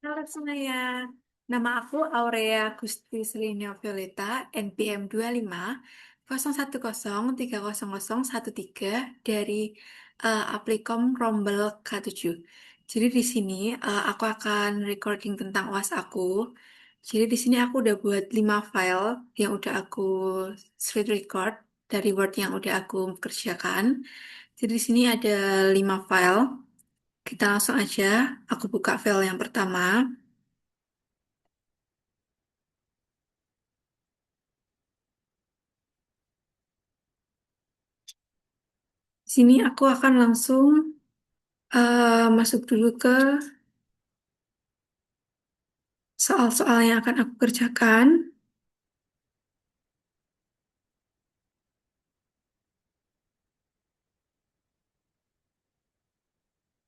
Halo semuanya, nama aku Aurea Gusti Selina Violeta, NPM 25 dari Applikom Rombel K7. Jadi di sini aku akan recording tentang UAS aku. Jadi di sini aku udah buat 5 file yang udah aku screen record dari Word yang udah aku kerjakan. Jadi di sini ada 5 file. Kita langsung aja, aku buka file yang pertama. Di sini aku akan langsung masuk dulu ke soal-soal yang akan aku kerjakan.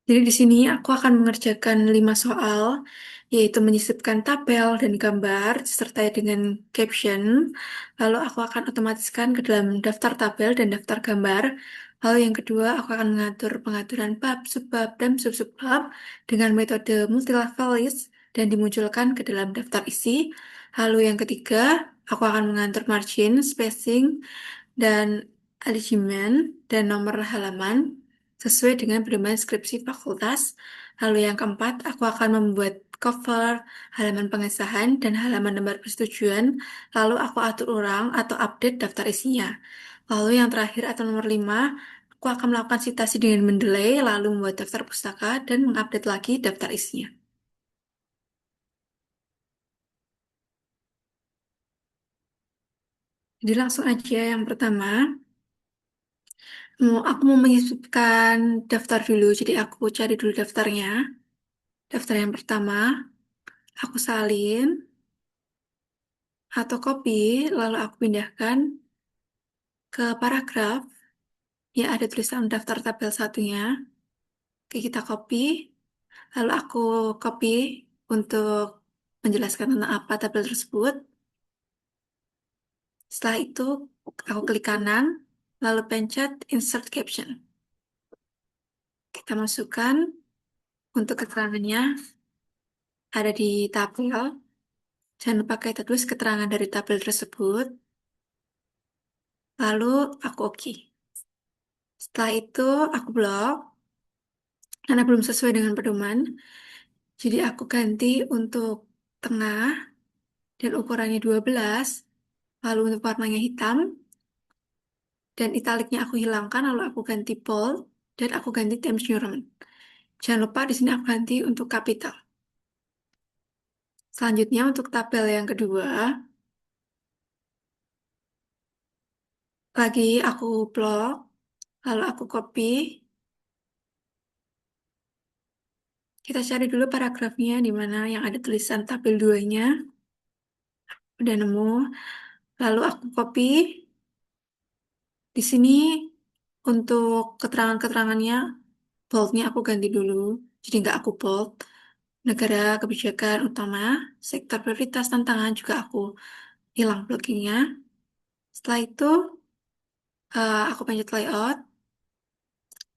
Jadi di sini aku akan mengerjakan 5 soal, yaitu menyisipkan tabel dan gambar disertai dengan caption. Lalu aku akan otomatiskan ke dalam daftar tabel dan daftar gambar. Lalu yang kedua, aku akan mengatur pengaturan bab, subbab, dan sub-subbab dengan metode multilevel list dan dimunculkan ke dalam daftar isi. Lalu yang ketiga, aku akan mengatur margin, spacing, dan alignment dan nomor halaman sesuai dengan berbagai skripsi fakultas. Lalu yang keempat, aku akan membuat cover, halaman pengesahan, dan halaman lembar persetujuan. Lalu aku atur ulang atau update daftar isinya. Lalu yang terakhir atau nomor 5, aku akan melakukan citasi dengan mendelay, lalu membuat daftar pustaka dan mengupdate lagi daftar isinya. Jadi langsung aja yang pertama, aku mau menyisipkan daftar dulu. Jadi aku cari dulu daftarnya. Daftar yang pertama, aku salin atau copy, lalu aku pindahkan ke paragraf yang ada tulisan daftar tabel satunya. Oke, kita copy, lalu aku copy untuk menjelaskan tentang apa tabel tersebut. Setelah itu, aku klik kanan, lalu pencet insert caption. Kita masukkan untuk keterangannya ada di tabel. Jangan lupa kita tulis keterangan dari tabel tersebut, lalu aku oke. Setelah itu, aku blok. Karena belum sesuai dengan pedoman, jadi aku ganti untuk tengah dan ukurannya 12, lalu untuk warnanya hitam, dan italiknya aku hilangkan, lalu aku ganti bold, dan aku ganti Times New Roman. Jangan lupa di sini aku ganti untuk capital. Selanjutnya untuk tabel yang kedua, lagi aku blok, lalu aku copy, kita cari dulu paragrafnya di mana yang ada tulisan tabel 2-nya, udah nemu, lalu aku copy. Di sini untuk keterangan-keterangannya, boldnya aku ganti dulu, jadi nggak aku bold. Negara, kebijakan utama, sektor prioritas, tantangan juga aku hilang blockingnya. Setelah itu, aku pencet layout,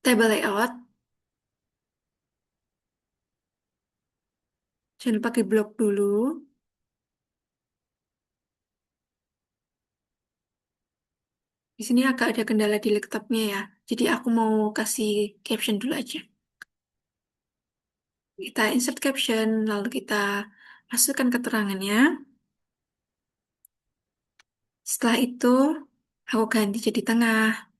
table layout, jangan lupa di blok dulu. Di sini agak ada kendala di laptopnya ya, jadi aku mau kasih caption dulu aja. Kita insert caption, lalu kita masukkan keterangannya. Setelah itu, aku ganti jadi tengah.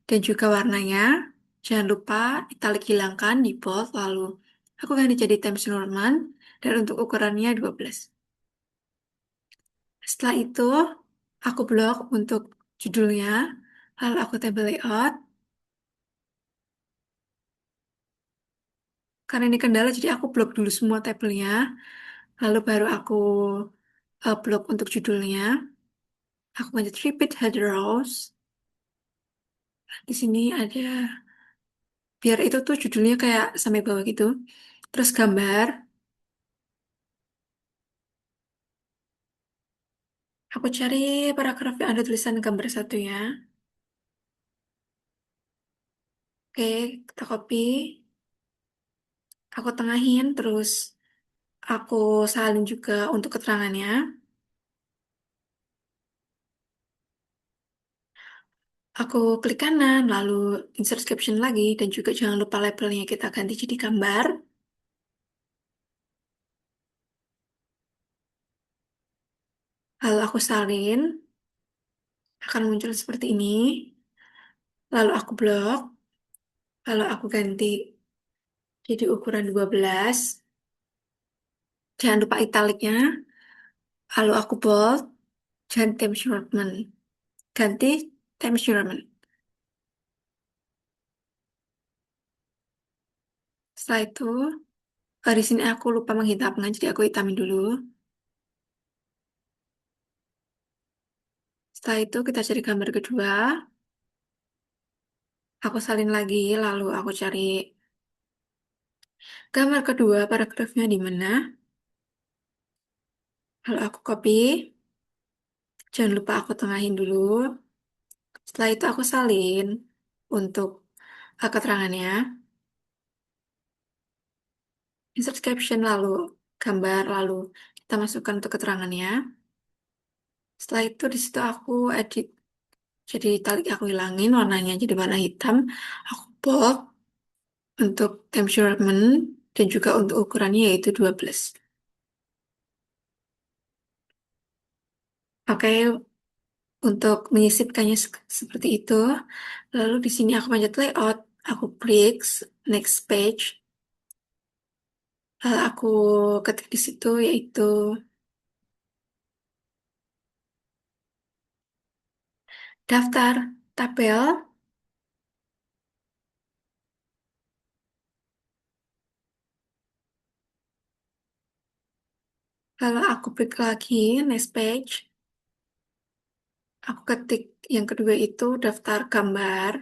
Dan juga warnanya, jangan lupa italic hilangkan di bold, lalu aku ganti jadi Times New Roman, dan untuk ukurannya 12. Setelah itu, aku blok untuk judulnya, lalu aku table layout. Karena ini kendala, jadi aku blok dulu semua tabelnya, lalu baru aku blok untuk judulnya. Aku ganti repeat header rows. Di sini ada, biar itu tuh judulnya kayak sampai bawah gitu. Terus gambar, aku cari paragraf yang ada tulisan gambar satunya. Oke, kita copy, aku tengahin, terus Aku salin juga untuk keterangannya. Aku klik kanan, lalu insert caption lagi, dan juga jangan lupa labelnya kita ganti jadi gambar. Lalu aku salin, akan muncul seperti ini. Lalu aku blok, lalu aku ganti jadi ukuran 12. Jangan lupa italiknya. Lalu aku bold, dan time measurement. Ganti time measurement. Setelah itu, di sini aku lupa menghitamkan, jadi aku hitamin dulu. Setelah itu kita cari gambar kedua. Aku salin lagi, lalu aku cari gambar kedua, paragrafnya di mana. Lalu aku copy. Jangan lupa aku tengahin dulu. Setelah itu aku salin untuk keterangannya. Insert caption lalu gambar, lalu kita masukkan untuk keterangannya. Setelah itu di situ aku edit. Jadi tali aku hilangin warnanya jadi warna hitam. Aku bold untuk time measurement dan juga untuk ukurannya yaitu 12. Oke, untuk menyisipkannya seperti itu. Lalu di sini aku pencet layout, aku klik next page. Aku ketik di situ yaitu daftar tabel. Lalu aku klik lagi next page. Aku ketik yang kedua itu daftar gambar.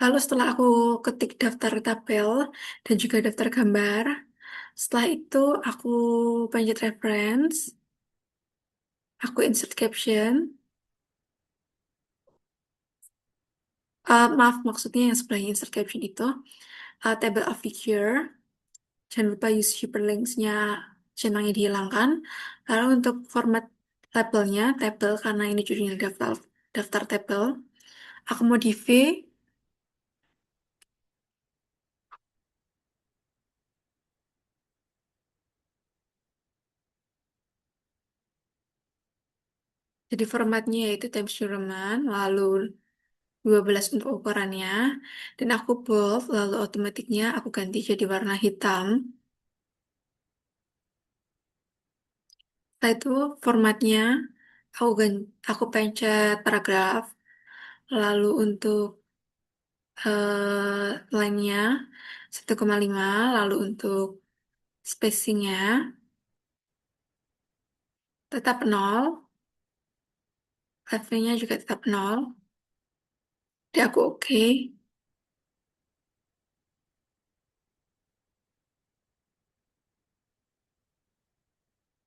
Lalu setelah aku ketik daftar tabel dan juga daftar gambar, setelah itu aku pencet reference, aku insert caption. Maaf, maksudnya yang sebelahnya insert caption itu table of figure. Jangan lupa use hyperlinks-nya, centangnya dihilangkan. Lalu untuk format labelnya, table karena ini judulnya daftar tabel. Aku modify, jadi formatnya yaitu time measurement, lalu 12 untuk ukurannya, dan aku bold, lalu otomatiknya aku ganti jadi warna hitam. Setelah itu formatnya aku pencet paragraf, lalu untuk line-nya 1,5, lalu untuk spacing-nya tetap 0, levelnya juga tetap 0. Jadi aku oke.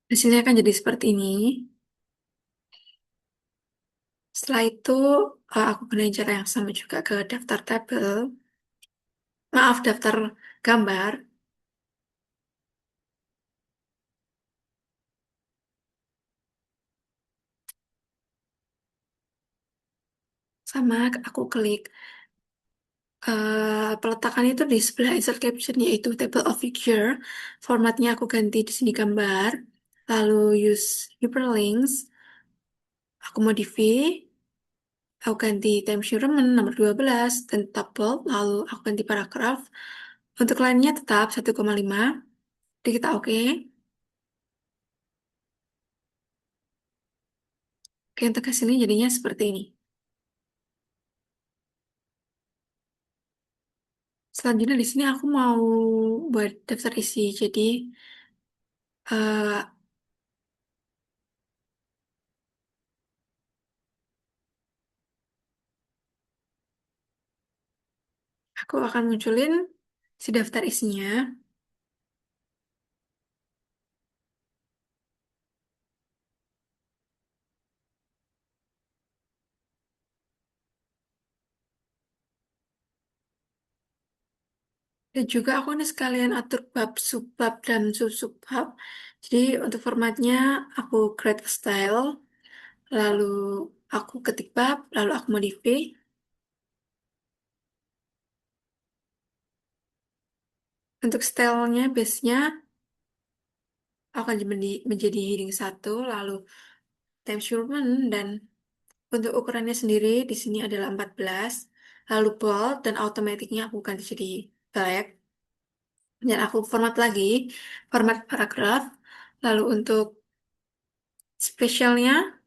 Hasilnya akan jadi seperti ini. Setelah itu aku gunain cara yang sama juga ke daftar tabel. Maaf, daftar gambar. Sama aku klik peletakan itu di sebelah insert caption yaitu table of figure. Formatnya aku ganti di sini gambar. Lalu use hyperlinks. Aku modify. Aku ganti time measurement nomor 12 dan top bold. Lalu aku ganti paragraf. Untuk lainnya tetap 1,5. Jadi kita oke. Oke, untuk hasilnya jadinya seperti ini. Selanjutnya di sini aku mau buat daftar isi. Jadi Eh, aku akan munculin si daftar isinya. Dan juga aku nih sekalian atur bab, subbab, dan sub-subbab. Jadi untuk formatnya aku create a style, lalu aku ketik bab, lalu aku modify. Untuk stylenya, base-nya akan menjadi heading satu, lalu time measurement, dan untuk ukurannya sendiri di sini adalah 14, lalu bold, dan automaticnya aku ganti jadi black. Dan aku format lagi, format paragraf. Lalu untuk spesialnya,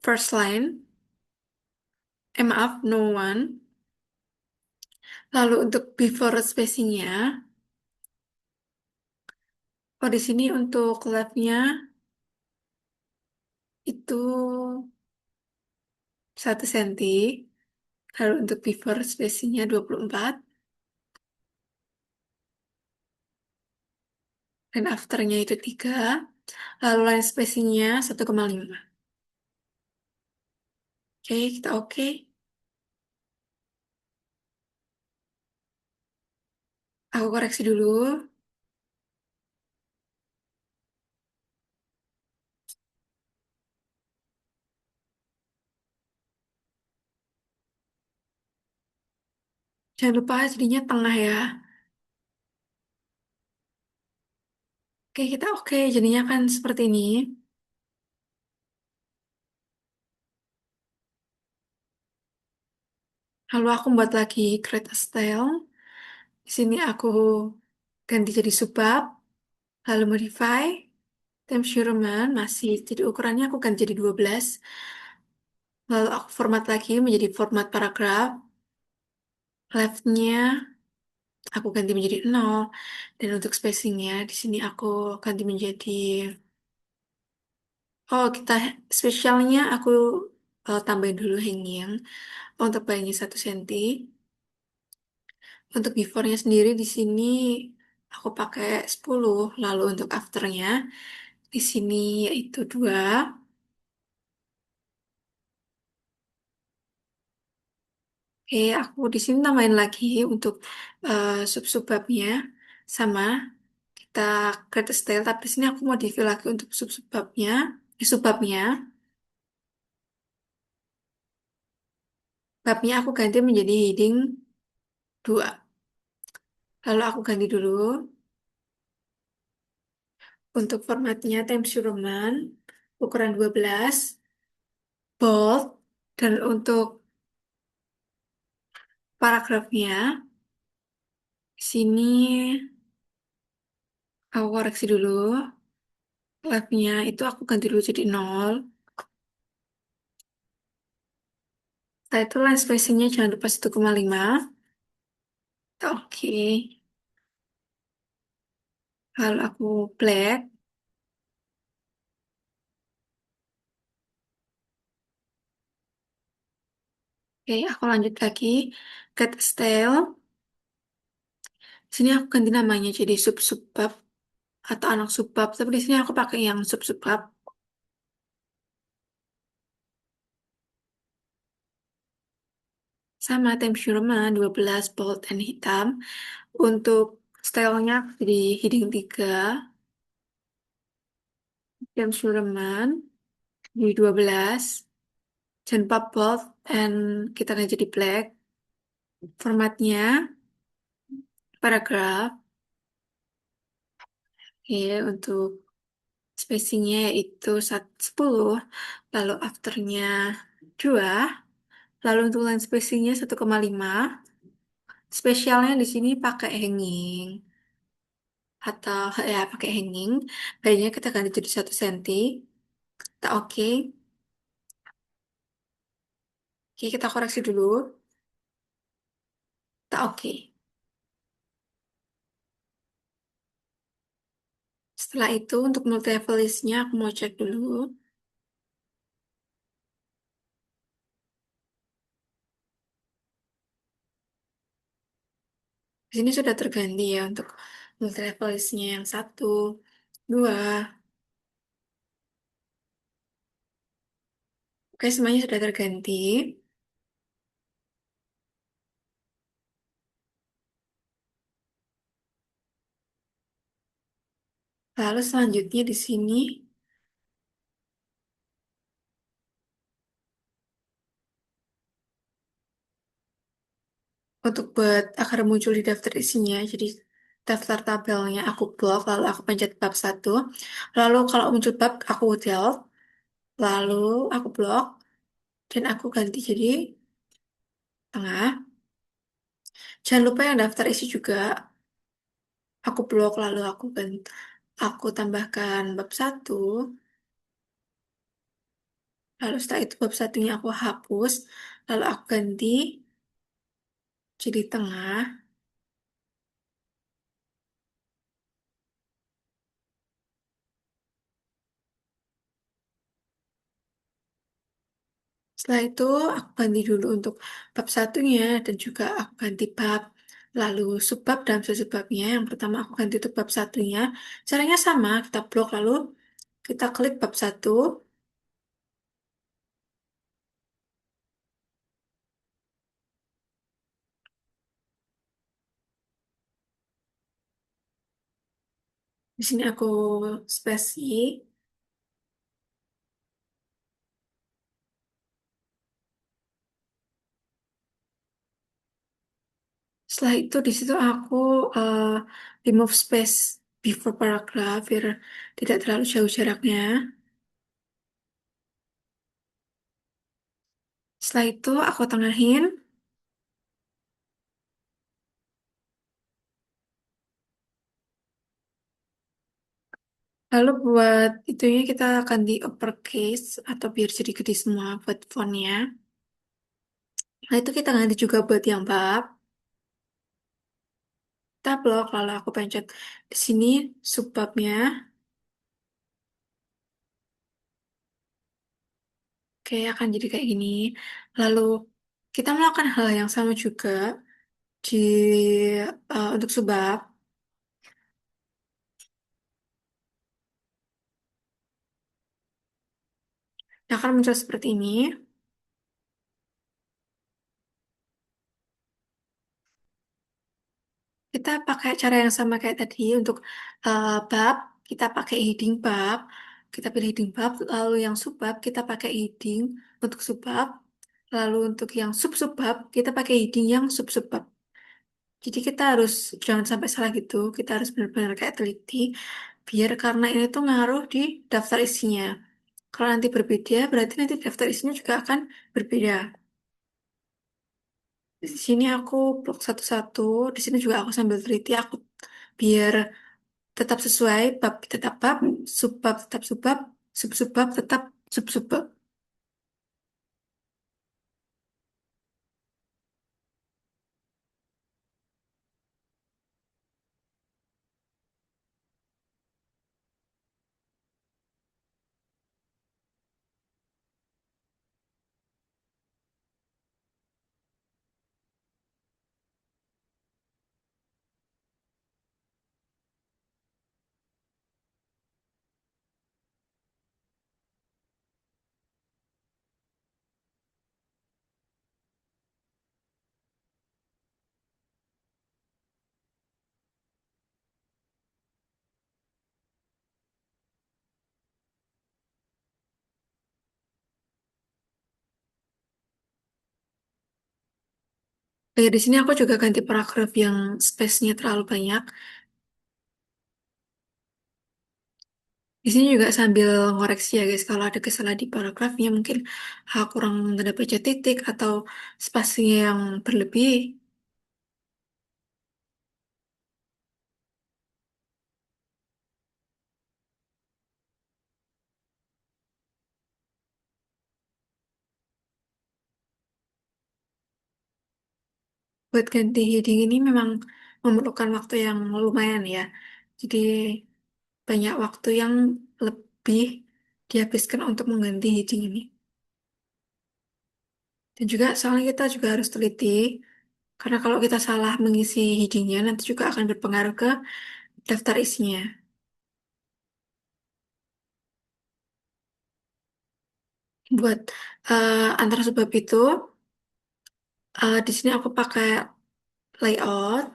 first line, maaf, no one. Lalu untuk before spacingnya, oh di sini untuk leftnya itu 1 cm. Lalu untuk before spacingnya 24. Dan afternya itu 3. Lalu line spacingnya 1,5. Oke, kita oke. Aku koreksi dulu. Jangan lupa jadinya tengah ya. Oke, kita oke. Jadinya kan seperti ini. Lalu aku buat lagi create a style. Di sini aku ganti jadi subbab, lalu modify. Time measurement masih jadi ukurannya aku ganti jadi 12. Lalu aku format lagi menjadi format paragraf. Leftnya aku ganti menjadi 0. Dan untuk spacingnya di sini aku ganti menjadi, oh kita spesialnya aku tambahin dulu hanging untuk bayinya 1 cm. Untuk before-nya sendiri di sini aku pakai 10. Lalu untuk afternya di sini yaitu 2. Oke, aku di sini tambahin lagi untuk sub-subbabnya sama kita create style, tapi di sini aku modify lagi untuk sub-subbabnya, subbabnya. Babnya aku ganti menjadi heading 2. Lalu aku ganti dulu untuk formatnya Times New Roman ukuran 12, bold, dan untuk paragrafnya di sini aku koreksi dulu. Leftnya itu aku ganti dulu jadi 0. Title line spacingnya jangan lupa 1,5. Oke. Lalu aku black. Oke, aku lanjut lagi. Get style. Di sini aku ganti namanya jadi sub-subbab atau anak subbab. Tapi di sini aku pakai yang sub-subbab. Sama Times New Roman 12 bold and hitam. Untuk stylenya jadi heading 3. Times New Roman di 12. Jangan lupa bold and kita akan jadi black. Formatnya paragraf. Oke, untuk spacingnya yaitu 10, lalu afternya 2, lalu untuk line spacingnya 1,5. Spesialnya di sini pakai hanging atau ya pakai hanging. Bayinya kita ganti jadi 1 cm. Kita oke. Oke, kita koreksi dulu. Kita oke. Setelah itu untuk multi level listnya aku mau cek dulu. Di sini sudah terganti ya untuk multi level listnya yang satu, dua. Oke, semuanya sudah terganti. Lalu selanjutnya di sini untuk buat agar muncul di daftar isinya, jadi daftar tabelnya aku blok, lalu aku pencet bab satu. Lalu kalau muncul bab aku delete, lalu aku blok dan aku ganti jadi tengah. Jangan lupa yang daftar isi juga aku blok, lalu aku tambahkan bab satu. Lalu setelah itu bab satunya aku hapus, lalu aku ganti jadi tengah. Setelah itu aku ganti dulu untuk bab satunya dan juga aku ganti bab. Lalu subbab dan subbabnya yang pertama aku ganti untuk bab satunya. Caranya sama, kita blok lalu kita klik bab satu. Di sini aku spasi. Setelah itu di situ aku eh, remove space before paragraph biar tidak terlalu jauh jaraknya. Setelah itu aku tengahin. Lalu buat itunya kita akan di uppercase atau biar jadi gede semua buat fontnya. Nah itu kita ganti juga buat yang bab. Kita blok lalu aku pencet di sini subbabnya. Oke akan jadi kayak gini. Lalu kita melakukan hal yang sama juga di untuk subbab. Nah, akan muncul seperti ini. Kita pakai cara yang sama kayak tadi untuk bab, kita pakai heading bab, kita pilih heading bab, lalu yang subbab kita pakai heading untuk subbab, lalu untuk yang sub-subbab kita pakai heading yang sub-subbab. Jadi kita harus jangan sampai salah gitu, kita harus benar-benar kayak teliti, biar karena ini tuh ngaruh di daftar isinya. Kalau nanti berbeda, berarti nanti daftar isinya juga akan berbeda. Di sini aku blok satu-satu, di sini juga aku sambil teliti, aku biar tetap sesuai bab tetap bab, subbab tetap subbab, sub-subbab tetap sub-subbab. Di sini aku juga ganti paragraf yang space-nya terlalu banyak. Di sini juga sambil ngoreksi ya guys, kalau ada kesalahan di paragrafnya mungkin kurang tanda baca titik atau spasinya yang berlebih. Buat ganti heading ini memang memerlukan waktu yang lumayan ya. Jadi banyak waktu yang lebih dihabiskan untuk mengganti heading ini. Dan juga soalnya kita juga harus teliti, karena kalau kita salah mengisi headingnya nanti juga akan berpengaruh ke daftar isinya. Buat antar sebab itu, di sini aku pakai layout,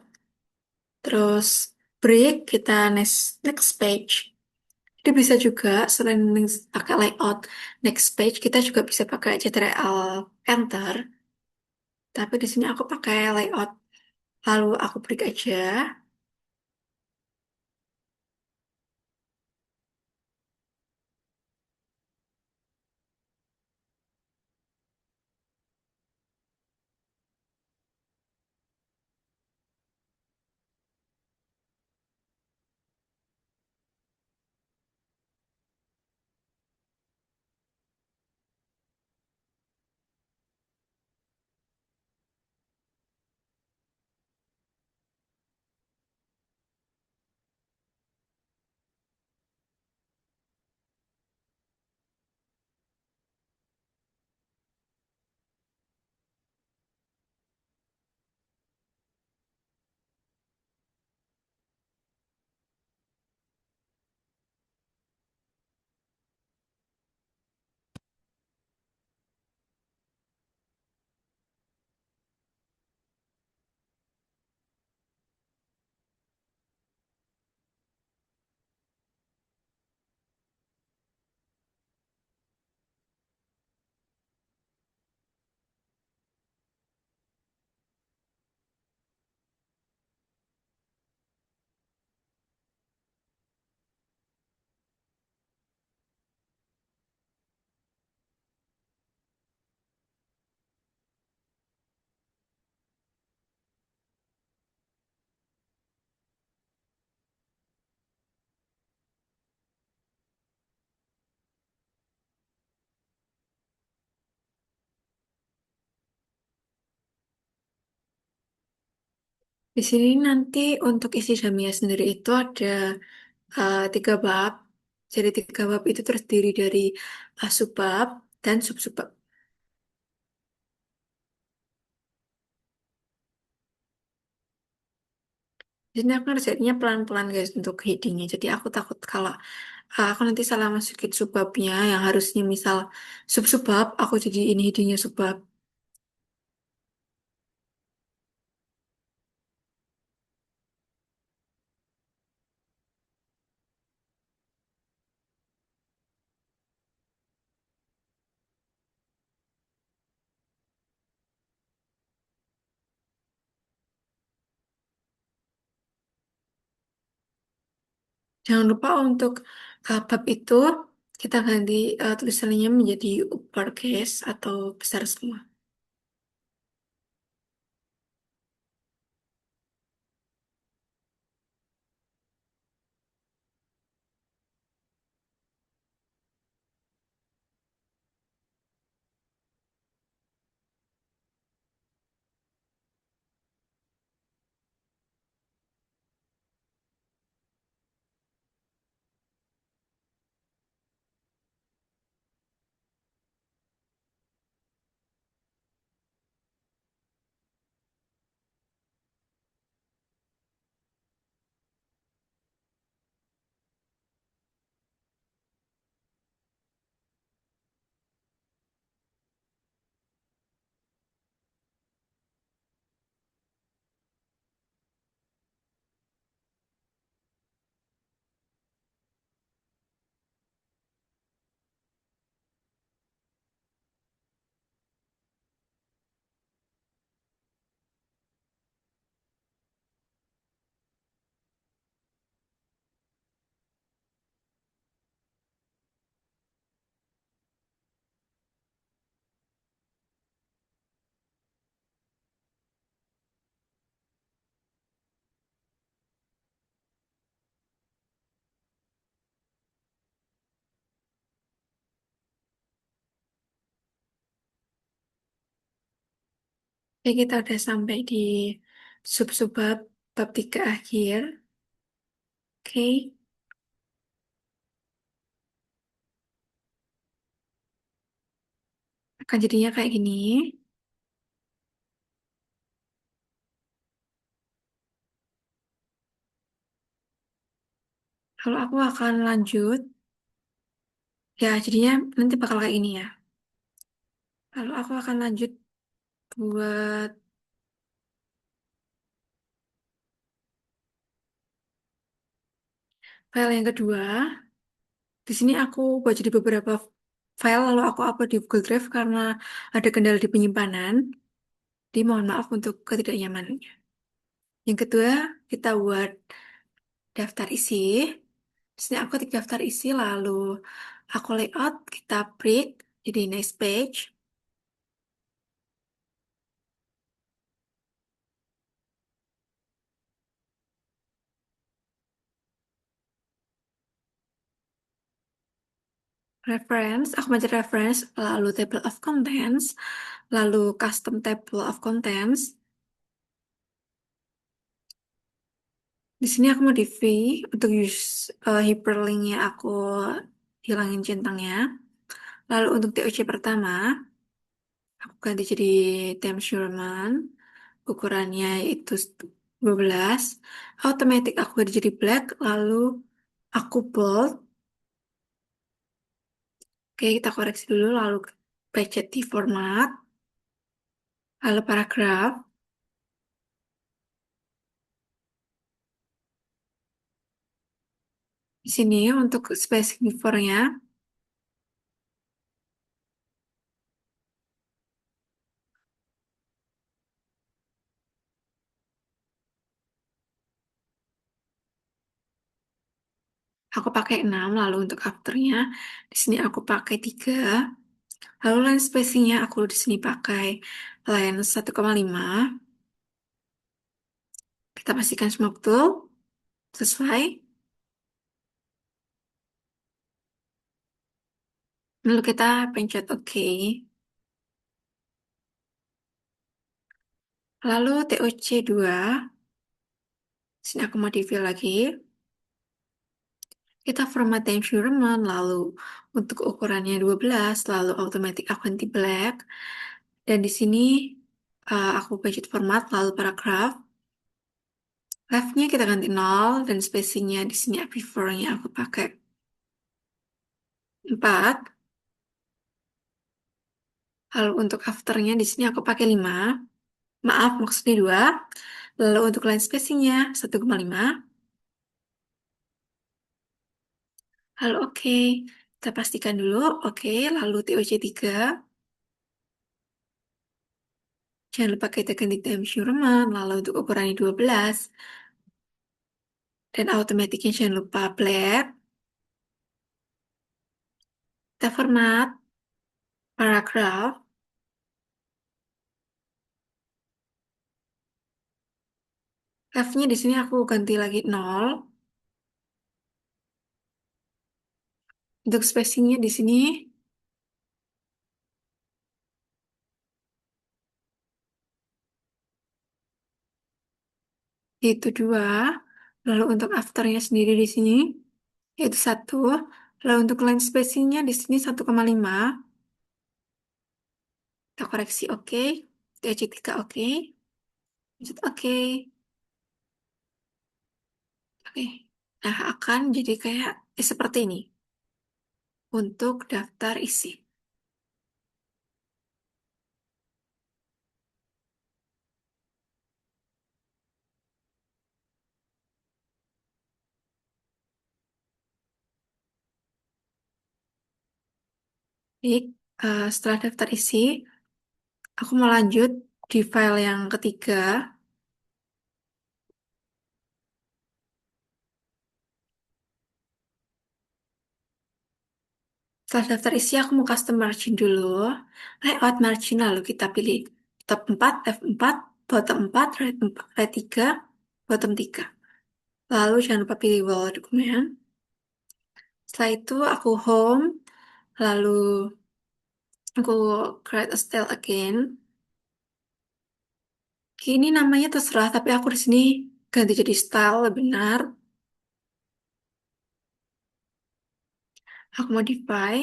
terus break kita next next page. Jadi bisa juga selain pakai layout next page, kita juga bisa pakai Ctrl Enter. Tapi di sini aku pakai layout, lalu aku break aja. Di sini nanti untuk isi Jamia sendiri itu ada 3 bab. Jadi 3 bab itu terdiri dari subbab dan sub-subbab. Jadi aku ngerjainnya pelan-pelan guys untuk headingnya. Jadi aku takut kalau aku nanti salah masukin subbabnya yang harusnya misal sub-subbab, aku jadi ini headingnya subbab. Jangan lupa untuk bab itu kita ganti tulisannya menjadi uppercase atau besar semua. Oke, kita udah sampai di sub-subbab bab 3 akhir. Oke. Kan jadinya kayak gini. Kalau aku akan lanjut, ya jadinya nanti bakal kayak gini ya. Lalu aku akan lanjut buat file yang kedua. Di sini aku buat jadi beberapa file lalu aku upload di Google Drive karena ada kendala di penyimpanan. Jadi mohon maaf untuk ketidaknyamanannya. Yang kedua, kita buat daftar isi. Di sini aku ketik daftar isi lalu aku layout, kita break jadi next page. Reference, aku mencari reference, lalu table of contents, lalu custom table of contents. Di sini aku modify untuk use hyperlinknya aku hilangin centangnya. Lalu untuk TOC pertama, aku ganti jadi Time Sherman. Ukurannya itu 12. Automatic aku ganti jadi black, lalu aku bold. Oke, kita koreksi dulu, lalu budget di format, lalu paragraf. Di sini untuk spacing before-nya, aku pakai 6, lalu untuk after-nya, di sini aku pakai 3. Lalu line spacing-nya aku di sini pakai line 1,5. Kita pastikan semua betul, sesuai. Lalu kita pencet OK. Lalu TOC 2, sini aku modify lagi. Kita format environment, lalu untuk ukurannya 12, lalu automatic aku ganti black. Dan di sini aku budget format, lalu paragraph. Left-nya kita ganti 0, dan spacing-nya di sini before-nya aku pakai 4. Lalu untuk after-nya di sini aku pakai 5. Maaf, maksudnya 2. Lalu untuk line spacing-nya 1,5. Lalu oke, kita pastikan dulu. Oke, lalu TOC 3. Jangan lupa kita ganti time measurement, lalu untuk ukurannya 12. Dan automaticnya jangan lupa black. Kita format, paragraph. Left-nya di sini aku ganti lagi 0. Untuk spacing-nya di sini yaitu 2. Lalu untuk after-nya sendiri di sini yaitu 1. Lalu untuk line spacing-nya di sini 1,5. Kita koreksi oke. TC3 oke. Lanjut oke. Oke. Nah, akan jadi kayak seperti ini untuk daftar isi. Jadi, setelah daftar isi, aku mau lanjut di file yang ketiga. Setelah daftar isi, aku mau custom margin dulu. Layout margin, lalu kita pilih top 4, F4, bottom 4, right 4, right 3, bottom 3. Lalu jangan lupa pilih wall dokumen. Setelah itu aku home, lalu aku create a style again. Ini namanya terserah, tapi aku di sini ganti jadi style lebih benar. Aku modify.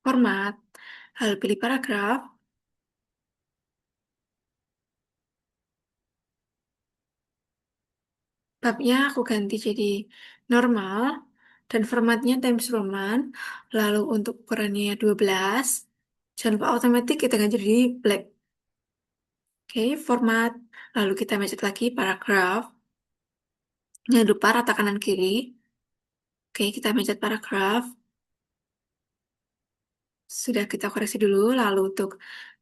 Format, lalu pilih paragraf. Babnya aku ganti jadi normal dan formatnya Times Roman. Lalu untuk ukurannya 12. Jangan lupa automatic kita ganti jadi black. Oke, format. Lalu kita masukin lagi paragraf. Jangan lupa rata kanan kiri. Oke, kita mencet paragraf. Sudah kita koreksi dulu. Lalu untuk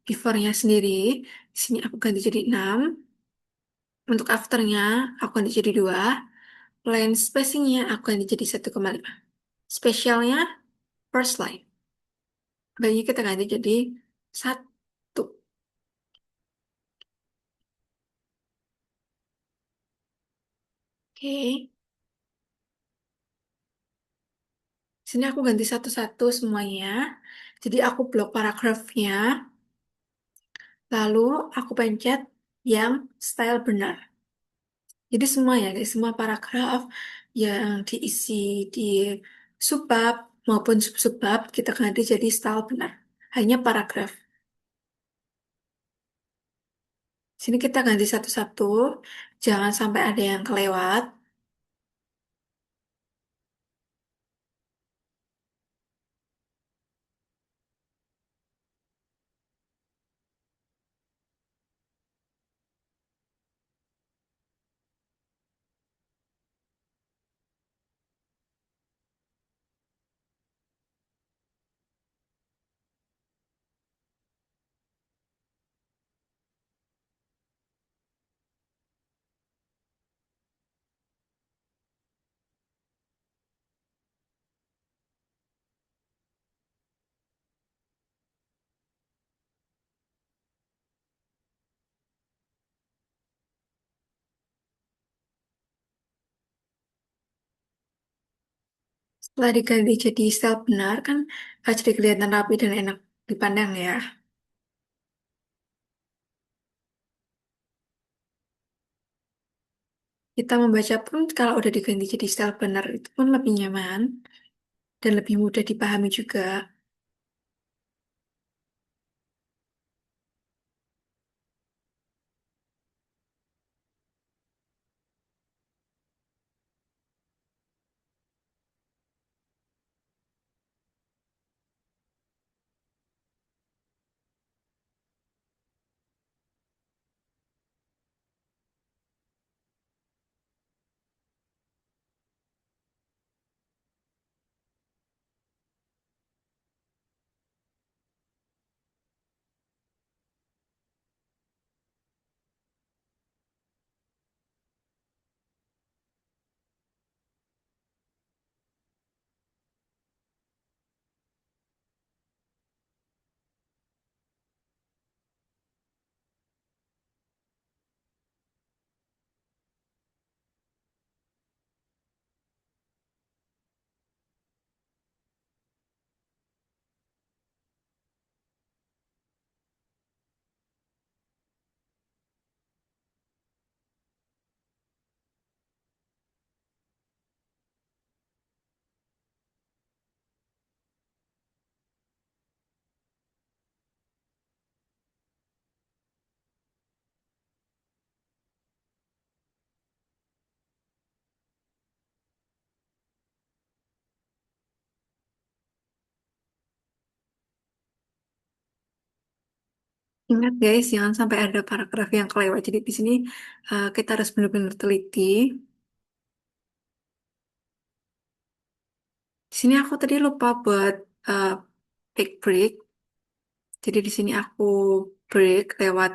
before-nya sendiri, di sini aku ganti jadi 6. Untuk after-nya, aku ganti jadi 2. Line spacing-nya aku ganti jadi 1,5. Spesialnya, first line. Baiknya kita ganti jadi 1. Oke. Sini aku ganti satu-satu semuanya. Jadi aku blok paragrafnya. Lalu aku pencet yang style benar. Jadi semua ya, guys, semua paragraf yang diisi di subbab maupun sub-subbab kita ganti jadi style benar. Hanya paragraf. Sini kita ganti satu-satu, jangan sampai ada yang kelewat. Setelah diganti jadi style benar kan jadi kelihatan rapi dan enak dipandang ya. Kita membaca pun kalau udah diganti jadi style benar itu pun lebih nyaman dan lebih mudah dipahami juga. Ingat guys, jangan sampai ada paragraf yang kelewat. Jadi di sini kita harus benar-benar teliti. Di sini aku tadi lupa buat uh, take break. Jadi di sini aku break lewat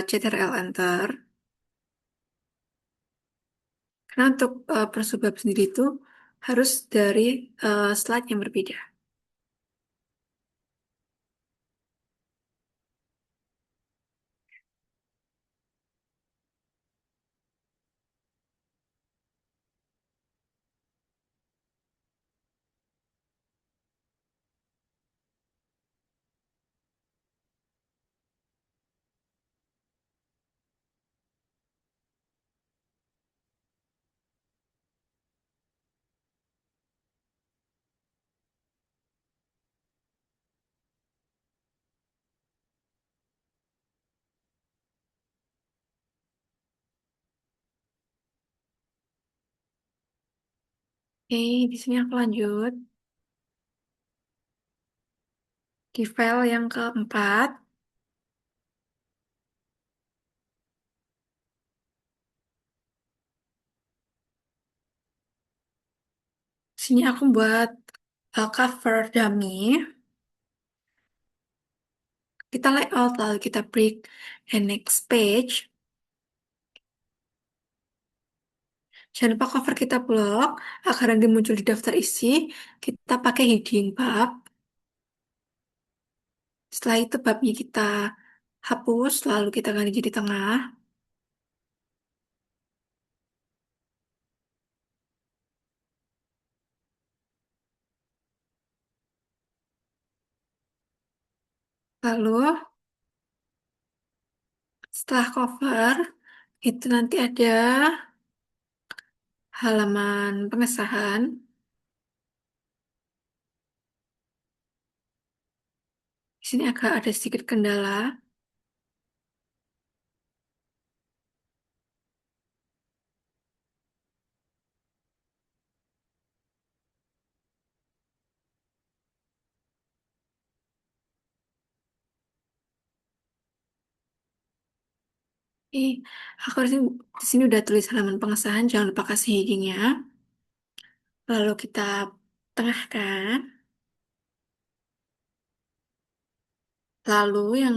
Ctrl Enter. Karena untuk persubab sendiri itu harus dari slide yang berbeda. Oke, di sini aku lanjut. Di file yang keempat, sini aku buat cover dummy. Kita layout, lalu kita break and next page. Jangan lupa cover kita blok, agar nanti muncul di daftar isi. Kita pakai heading bab. Setelah itu babnya kita hapus, lalu kita ganti jadi tengah. Lalu setelah cover, itu nanti ada halaman pengesahan. Di sini agak ada sedikit kendala. Ih, aku di sini udah tulis halaman pengesahan, jangan lupa kasih headingnya. Lalu kita tengahkan. Lalu yang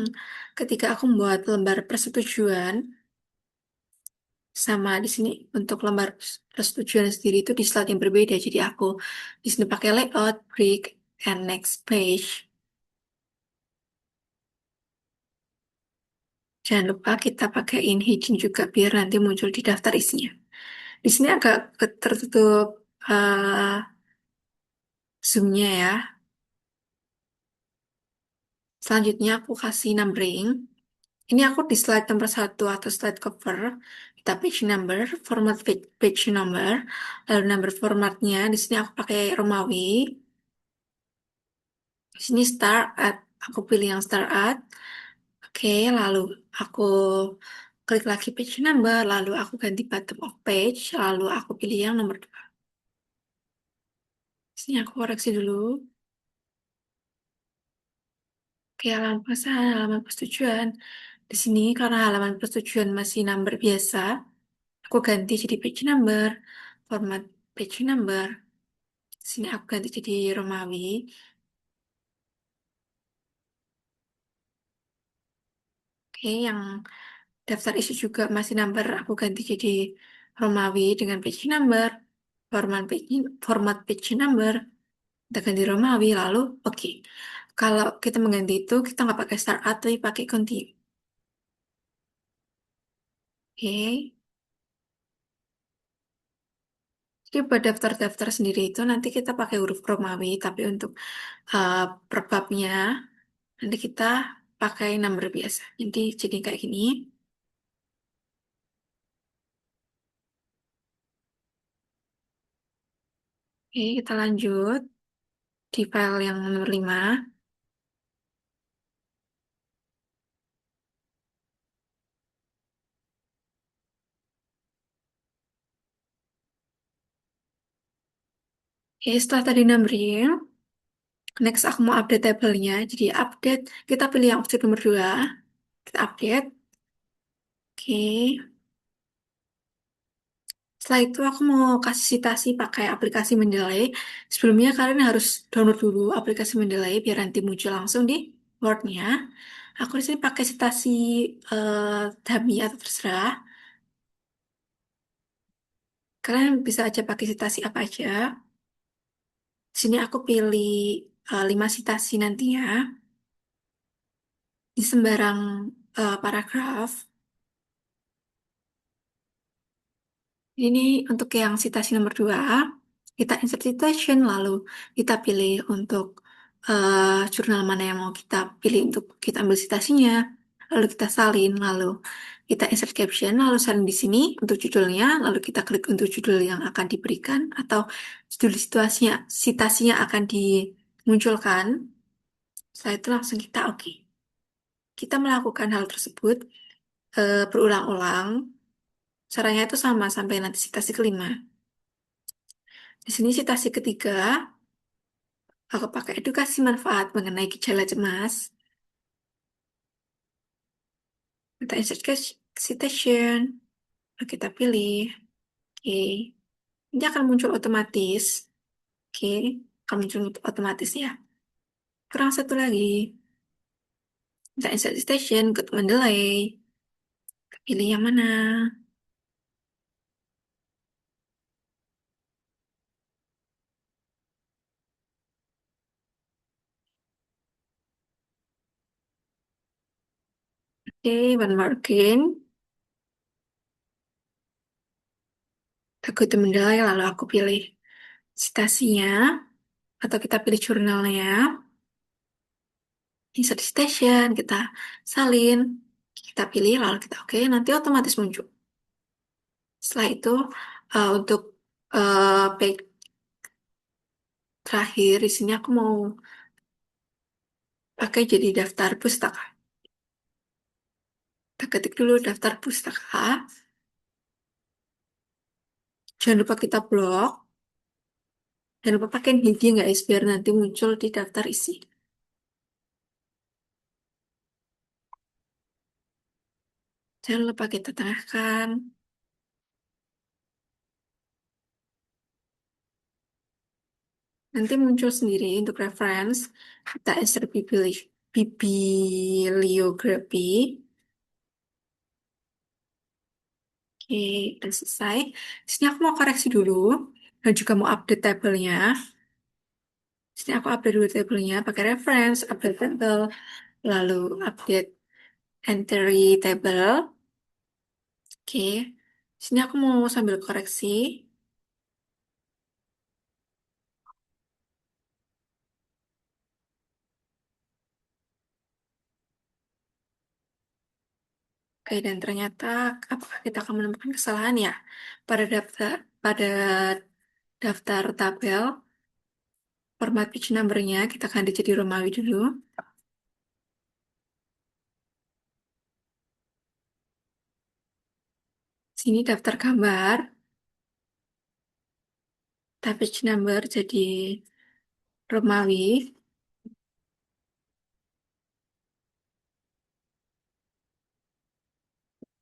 ketiga aku membuat lembar persetujuan. Sama di sini untuk lembar persetujuan sendiri itu di slide yang berbeda. Jadi aku di sini pakai layout, break, and next page. Jangan lupa kita pakaiin heading juga biar nanti muncul di daftar isinya. Di sini agak tertutup zoomnya ya. Selanjutnya aku kasih numbering. Ini aku di slide nomor satu atau slide cover. Kita page number, format page number, lalu number formatnya. Di sini aku pakai Romawi. Di sini start at, aku pilih yang start at. Oke, lalu aku klik lagi page number, lalu aku ganti bottom of page, lalu aku pilih yang nomor 2. Di sini aku koreksi dulu. Oke, halaman pesan, halaman persetujuan. Di sini karena halaman persetujuan masih number biasa, aku ganti jadi page number, format page number. Di sini aku ganti jadi Romawi. Oke, yang daftar isi juga masih number, aku ganti jadi Romawi dengan page number, format page number, kita ganti Romawi, lalu oke. Kalau kita mengganti itu, kita nggak pakai start at, tapi pakai continue. Oke. Jadi buat daftar-daftar sendiri itu nanti kita pakai huruf Romawi, tapi untuk uh, per babnya nanti kita pakai number biasa. Jadi kayak gini. Oke, kita lanjut di file yang nomor 5. Oke, setelah tadi numbering, next aku mau update tabelnya. Jadi update, kita pilih yang opsi nomor 2. Kita update. Oke. Setelah itu aku mau kasih citasi pakai aplikasi Mendeley. Sebelumnya kalian harus download dulu aplikasi Mendeley biar nanti muncul langsung di Word-nya. Aku di sini pakai citasi dummy atau terserah. Kalian bisa aja pakai citasi apa aja. Di sini aku pilih 5 citasi nantinya di sembarang paragraf. Ini untuk yang citasi nomor 2, kita insert citation, lalu kita pilih untuk jurnal mana yang mau kita pilih untuk kita ambil citasinya, lalu kita salin, lalu kita insert caption, lalu salin di sini untuk judulnya, lalu kita klik untuk judul yang akan diberikan, atau judul situasinya, citasinya akan dimunculkan. Setelah itu langsung kita oke. Kita melakukan hal tersebut berulang-ulang. Caranya itu sama sampai nanti citasi kelima. Di sini citasi ketiga, aku pakai edukasi manfaat mengenai gejala cemas. Kita insert ke citation, lalu kita pilih. Oke, ini akan muncul otomatis. Oke, akan muncul otomatis ya. Kurang satu lagi. Kita insert citation, good mendelay. Pilih yang mana? Oke, one more again. Aku itu mendelay, lalu aku pilih citasinya, atau kita pilih jurnalnya. Insert citation, kita salin, kita pilih, lalu kita oke, nanti otomatis muncul. Setelah itu, untuk page terakhir, di sini aku mau pakai jadi daftar pustaka. Kita ketik dulu daftar pustaka. Jangan lupa kita blok. Jangan lupa pakai heading guys, biar nanti muncul di daftar isi. Jangan lupa kita tengahkan. Nanti muncul sendiri untuk reference. Kita insert bibliografi. Oke, udah selesai. Di sini aku mau koreksi dulu. Dan juga mau update tabelnya. Di sini aku update dulu tabelnya. Pakai reference, update table. Lalu update entry table. Oke. Di sini aku mau sambil koreksi. Oke, dan ternyata apakah kita akan menemukan kesalahan ya pada daftar tabel format page number-nya kita ganti jadi Romawi dulu. Sini daftar gambar, tab page number jadi Romawi.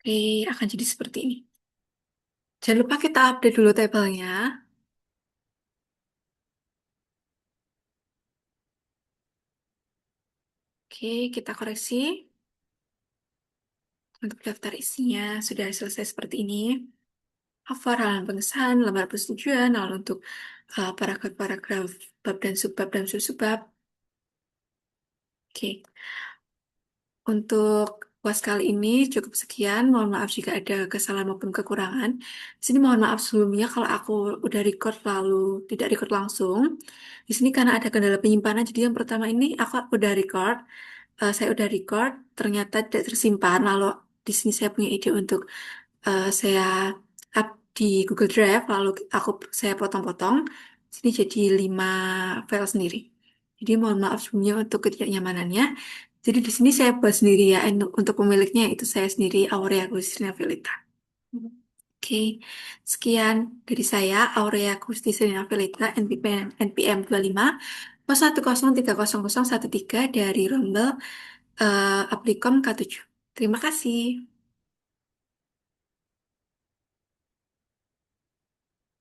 Oke, akan jadi seperti ini. Jangan lupa kita update dulu tabelnya. Oke, kita koreksi. Untuk daftar isinya sudah selesai seperti ini. Cover, halaman pengesahan, lembar persetujuan, lalu untuk paragraf-paragraf bab dan subbab dan subbab. Oke, untuk puas kali ini cukup sekian. Mohon maaf jika ada kesalahan maupun kekurangan. Di sini mohon maaf sebelumnya kalau aku udah record lalu tidak record langsung. Di sini karena ada kendala penyimpanan. Jadi yang pertama ini aku udah record, saya udah record, ternyata tidak tersimpan. Lalu di sini saya punya ide untuk saya up di Google Drive, lalu saya potong-potong. Sini jadi 5 file sendiri. Jadi mohon maaf sebelumnya untuk ketidaknyamanannya. Jadi di sini saya buat sendiri ya, untuk pemiliknya itu saya sendiri, Aurea Agustina Velita. Oke, sekian dari saya, Aurea Agustina Velita, NPM 25 1030013 dari Rombel Aplicom K7. Terima kasih.